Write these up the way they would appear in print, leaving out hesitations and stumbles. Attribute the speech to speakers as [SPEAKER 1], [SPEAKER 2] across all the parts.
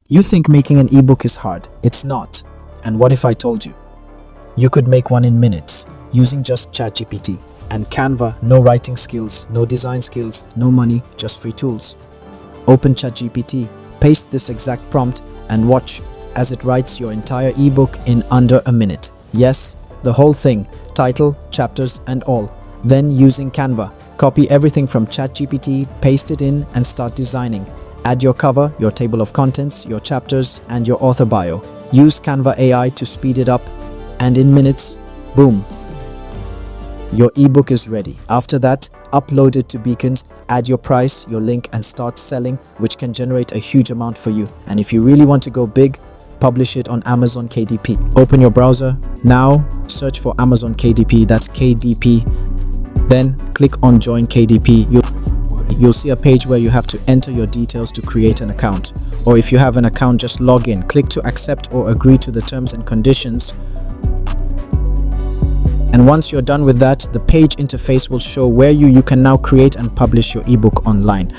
[SPEAKER 1] You think making an ebook is hard. It's not. And what if I told you? You could make one in minutes using just ChatGPT and Canva. No writing skills, no design skills, no money, just free tools. Open ChatGPT, paste this exact prompt and watch as it writes your entire ebook in under a minute. Yes, the whole thing, title, chapters and all. Then using Canva, copy everything from ChatGPT, paste it in and start designing. Add your cover, your table of contents, your chapters and your author bio. Use Canva AI to speed it up and in minutes, boom, your ebook is ready. After that, upload it to Beacons, add your price, your link and start selling, which can generate a huge amount for you. And if you really want to go big, publish it on Amazon KDP. Open your browser. Now, search for Amazon KDP, that's KDP. Then click on Join KDP. You'll see a page where you have to enter your details to create an account. Or if you have an account, just log in. Click to accept or agree to the terms and conditions. And once you're done with that, the page interface will show where you can now create and publish your ebook online.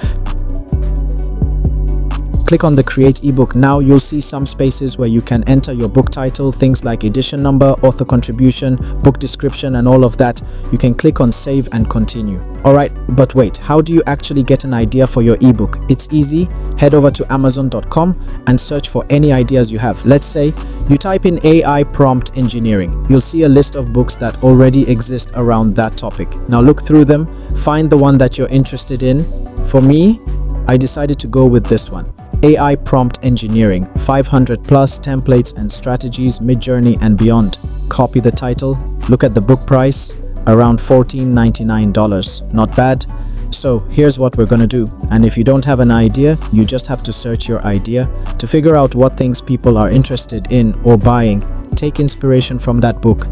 [SPEAKER 1] Click on the Create ebook. Now you'll see some spaces where you can enter your book title, things like edition number, author contribution, book description and all of that. You can click on Save and Continue. Alright, but wait, how do you actually get an idea for your ebook? It's easy. Head over to Amazon.com and search for any ideas you have. Let's say you type in AI prompt engineering. You'll see a list of books that already exist around that topic. Now look through them, find the one that you're interested in. For me, I decided to go with this one. AI Prompt Engineering, 500 plus templates and strategies, mid-journey and beyond. Copy the title, look at the book price, around $14.99. Not bad. So here's what we're gonna do. And if you don't have an idea, you just have to search your idea to figure out what things people are interested in or buying. Take inspiration from that book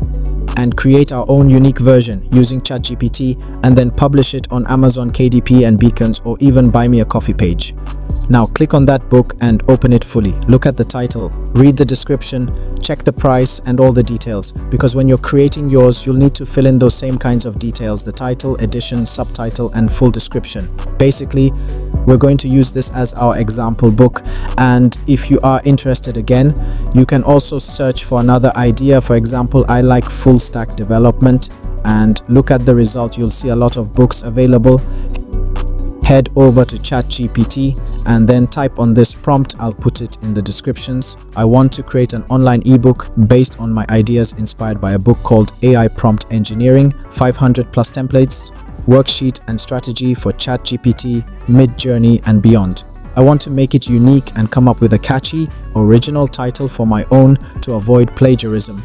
[SPEAKER 1] and create our own unique version using ChatGPT and then publish it on Amazon KDP and Beacons or even Buy Me a Coffee page. Now click on that book and open it fully. Look at the title, read the description, check the price and all the details, because when you're creating yours, you'll need to fill in those same kinds of details: the title, edition, subtitle and full description. Basically, we're going to use this as our example book, and if you are interested again, you can also search for another idea. For example, I like full stack development, and look at the result. You'll see a lot of books available. Head over to ChatGPT and then type on this prompt. I'll put it in the descriptions. I want to create an online ebook based on my ideas inspired by a book called AI Prompt Engineering, 500 plus templates, worksheet and strategy for ChatGPT, mid-journey and beyond. I want to make it unique and come up with a catchy, original title for my own to avoid plagiarism.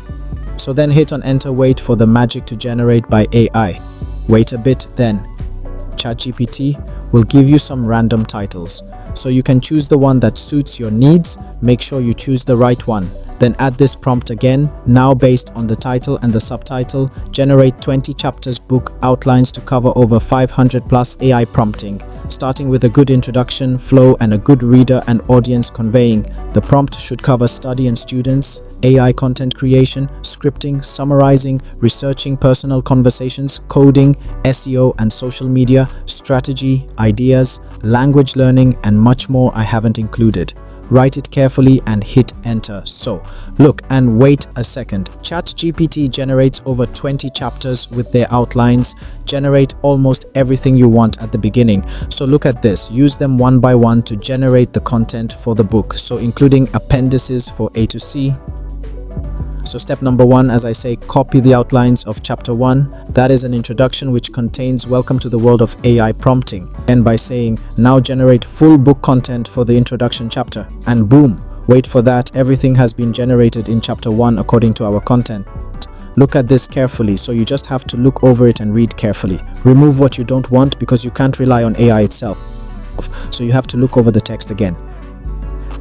[SPEAKER 1] So then hit on enter, wait for the magic to generate by AI. Wait a bit, then ChatGPT will give you some random titles. So you can choose the one that suits your needs. Make sure you choose the right one. Then add this prompt again. Now based on the title and the subtitle, generate 20 chapters book outlines to cover over 500 plus AI prompting, starting with a good introduction, flow and a good reader and audience conveying. The prompt should cover study and students, AI content creation, scripting, summarizing, researching personal conversations, coding, SEO and social media, strategy, ideas, language learning and much more I haven't included. Write it carefully and hit enter. So look and wait a second. ChatGPT generates over 20 chapters with their outlines. Generate almost everything you want at the beginning. So look at this. Use them one by one to generate the content for the book. So including appendices for A to C. So step number one, as I say, copy the outlines of chapter 1. That is an introduction which contains welcome to the world of AI prompting. And by saying, now generate full book content for the introduction chapter. And boom, wait for that. Everything has been generated in chapter 1 according to our content. Look at this carefully. So you just have to look over it and read carefully. Remove what you don't want because you can't rely on AI itself. So you have to look over the text again.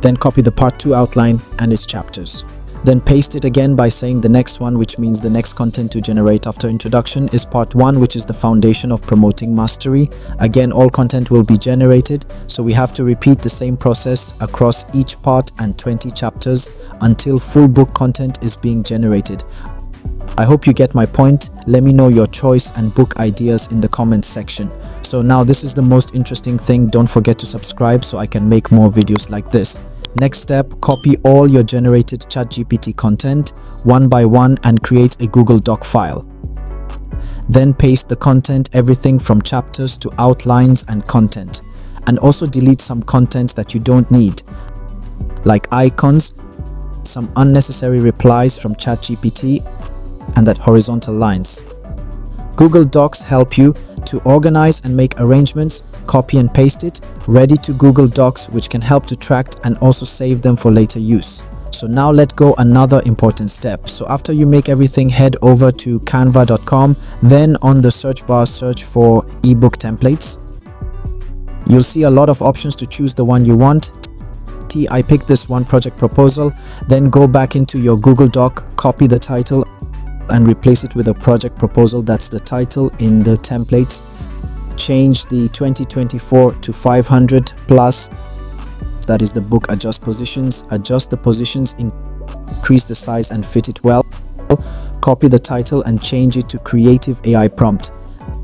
[SPEAKER 1] Then copy the part 2 outline and its chapters. Then paste it again by saying the next one, which means the next content to generate after introduction is part 1, which is the foundation of promoting mastery. Again, all content will be generated, so we have to repeat the same process across each part and 20 chapters until full book content is being generated. I hope you get my point. Let me know your choice and book ideas in the comments section. So now this is the most interesting thing. Don't forget to subscribe so I can make more videos like this. Next step, copy all your generated ChatGPT content one by one and create a Google Doc file. Then paste the content, everything from chapters to outlines and content. And also delete some content that you don't need, like icons, some unnecessary replies from ChatGPT, and that horizontal lines. Google Docs help you to organize and make arrangements, copy and paste it, ready to Google Docs, which can help to track and also save them for later use. So now let's go another important step. So after you make everything, head over to canva.com, then on the search bar search for ebook templates. You'll see a lot of options to choose the one you want. I picked this one, project proposal. Then go back into your Google Doc, copy the title and replace it with a project proposal. That's the title in the templates. Change the 2024 to 500 plus. That is the book. Adjust positions, adjust the positions, increase the size and fit it well. Copy the title and change it to creative AI prompt.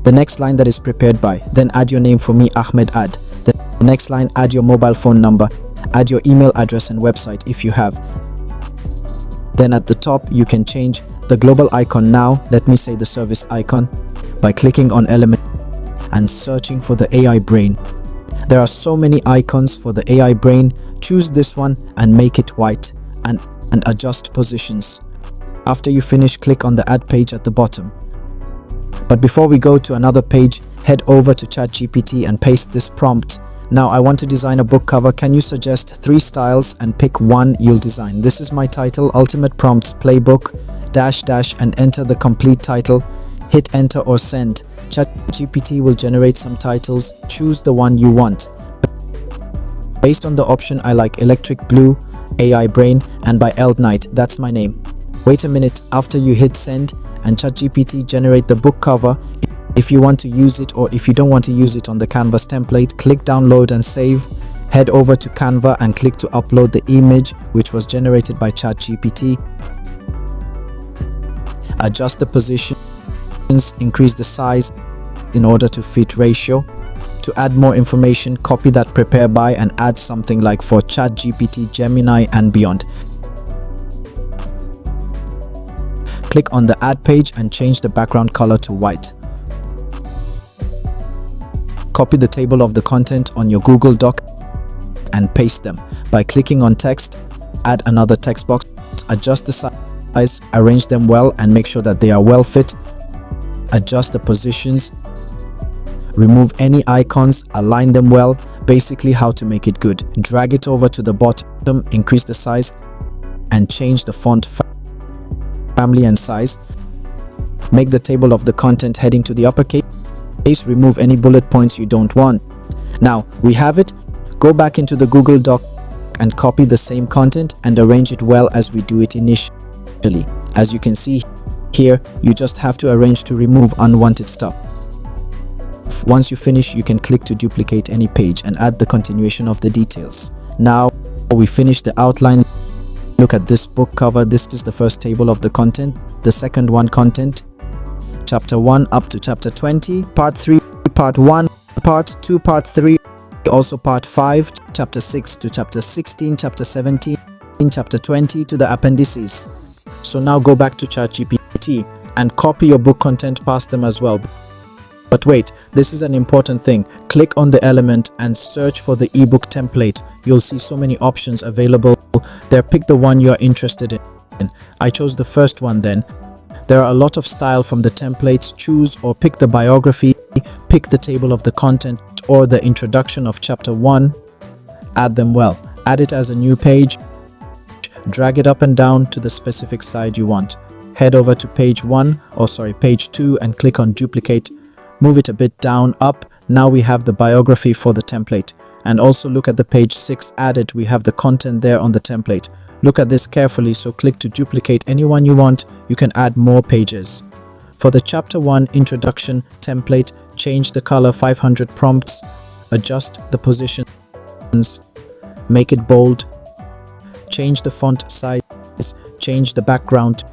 [SPEAKER 1] The next line, that is prepared by. Then add your name, for me Ahmed add. The next line, add your mobile phone number, add your email address and website if you have. Then at the top you can change the global icon. Now let me say the service icon by clicking on element and searching for the AI brain. There are so many icons for the AI brain. Choose this one and make it white and adjust positions. After you finish, click on the add page at the bottom. But before we go to another page, head over to ChatGPT and paste this prompt. Now I want to design a book cover. Can you suggest 3 styles and pick one you'll design? This is my title, Ultimate Prompts Playbook, -- and enter the complete title. Hit enter or send. ChatGPT will generate some titles. Choose the one you want. Based on the option, I like Electric Blue, AI Brain, and by Eld Knight. That's my name. Wait a minute. After you hit send and ChatGPT generate the book cover, if you want to use it or if you don't want to use it on the Canvas template, click download and save. Head over to Canva and click to upload the image which was generated by ChatGPT. Adjust the positions, increase the size in order to fit ratio. To add more information, copy that prepare by and add something like for ChatGPT, Gemini and beyond. Click on the add page and change the background color to white. Copy the table of the content on your Google Doc and paste them. By clicking on text, add another text box, adjust the size, arrange them well and make sure that they are well fit. Adjust the positions, remove any icons, align them well. Basically how to make it good. Drag it over to the bottom, increase the size and change the font family and size. Make the table of the content heading to the uppercase. Remove any bullet points you don't want. Now we have it. Go back into the Google Doc and copy the same content and arrange it well as we do it initially. As you can see here, you just have to arrange to remove unwanted stuff. Once you finish, you can click to duplicate any page and add the continuation of the details. Now we finish the outline. Look at this book cover. This is the first table of the content. The second one, content. Chapter 1 up to chapter 20, part 3, part 1, part 2, part 3, also part 5, chapter 6 to chapter 16, chapter 17, chapter 20 to the appendices. So now go back to ChatGPT and copy your book content past them as well. But wait, this is an important thing. Click on the element and search for the ebook template. You'll see so many options available there. Pick the one you're interested in. I chose the first one then. There are a lot of style from the templates. Choose or pick the biography, pick the table of the content or the introduction of chapter 1. Add them well. Add it as a new page. Drag it up and down to the specific side you want. Head over to page 2 and click on duplicate. Move it a bit down, up. Now we have the biography for the template. And also look at the page 6 added. We have the content there on the template. Look at this carefully, so click to duplicate any one you want. You can add more pages. For the chapter 1 introduction template, change the color 500 prompts, adjust the positions, make it bold, change the font size, change the background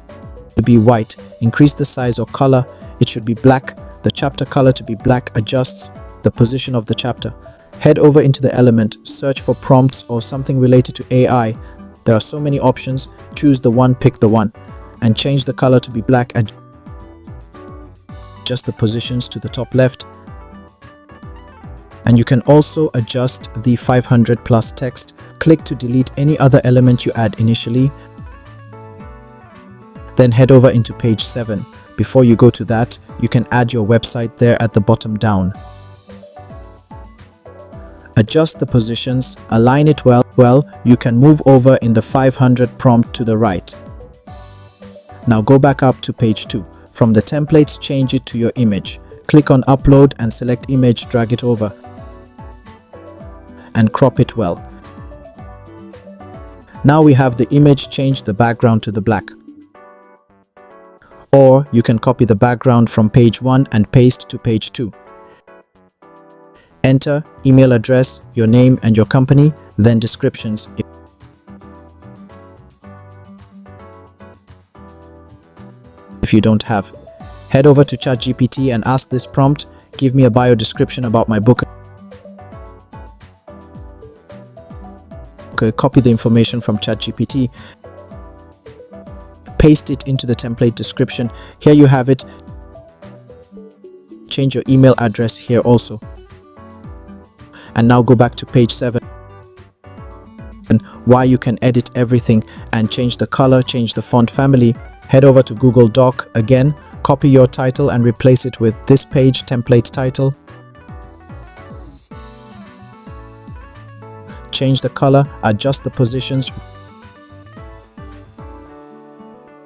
[SPEAKER 1] to be white, increase the size or color, it should be black, the chapter color to be black, adjusts the position of the chapter. Head over into the element, search for prompts or something related to AI. There are so many options. Choose the one, pick the one, and change the color to be black. Adjust the positions to the top left. And you can also adjust the 500 plus text. Click to delete any other element you add initially. Then head over into page 7. Before you go to that, you can add your website there at the bottom down. Adjust the positions, align it well. You can move over in the 500 prompt to the right. Now go back up to page 2. From the templates, change it to your image. Click on upload and select image, drag it over and crop it well. Now we have the image, change the background to the black. Or you can copy the background from page 1 and paste to page 2. Enter email address, your name and your company, then descriptions. If you don't have, head over to ChatGPT and ask this prompt, give me a bio description about my book. Okay, copy the information from ChatGPT, paste it into the template description. Here you have it. Change your email address here also. And now go back to page 7. Why you can edit everything and change the color, change the font family. Head over to Google Doc again, copy your title and replace it with this page template title. Change the color, adjust the positions,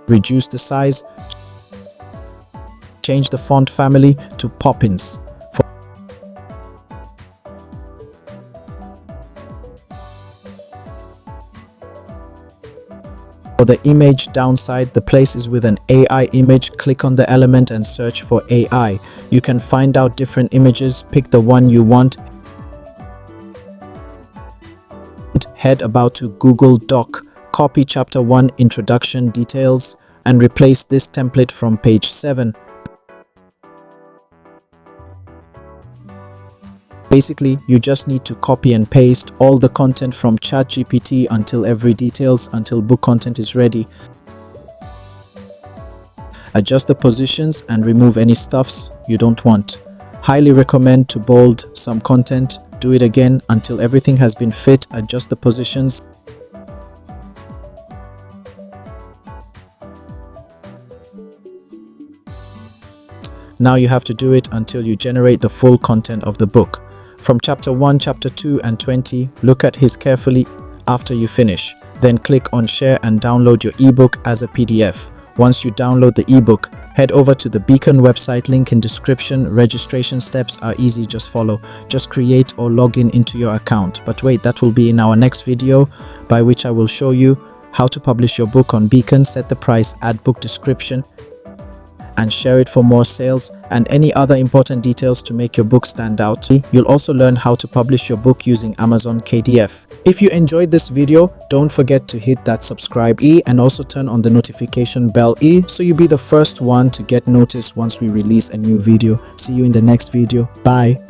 [SPEAKER 1] reduce the size, change the font family to Poppins. For the image downside, the places with an AI image, click on the element and search for AI. You can find out different images, pick the one you want. Head about to Google Doc, copy chapter 1 introduction details and replace this template from page 7. Basically, you just need to copy and paste all the content from ChatGPT until book content is ready. Adjust the positions and remove any stuffs you don't want. Highly recommend to bold some content. Do it again until everything has been fit. Adjust the positions. Now you have to do it until you generate the full content of the book. From chapter 1, chapter 2 and 20, look at his carefully after you finish. Then click on share and download your ebook as a PDF. Once you download the ebook, head over to the Beacon website, link in description. Registration steps are easy, just follow. Just create or log in into your account. But wait, that will be in our next video, by which I will show you how to publish your book on Beacon, set the price, add book description, and share it for more sales, and any other important details to make your book stand out. You'll also learn how to publish your book using Amazon KDF. If you enjoyed this video, don't forget to hit that subscribe and also turn on the notification bell so you'll be the first one to get noticed once we release a new video. See you in the next video. Bye.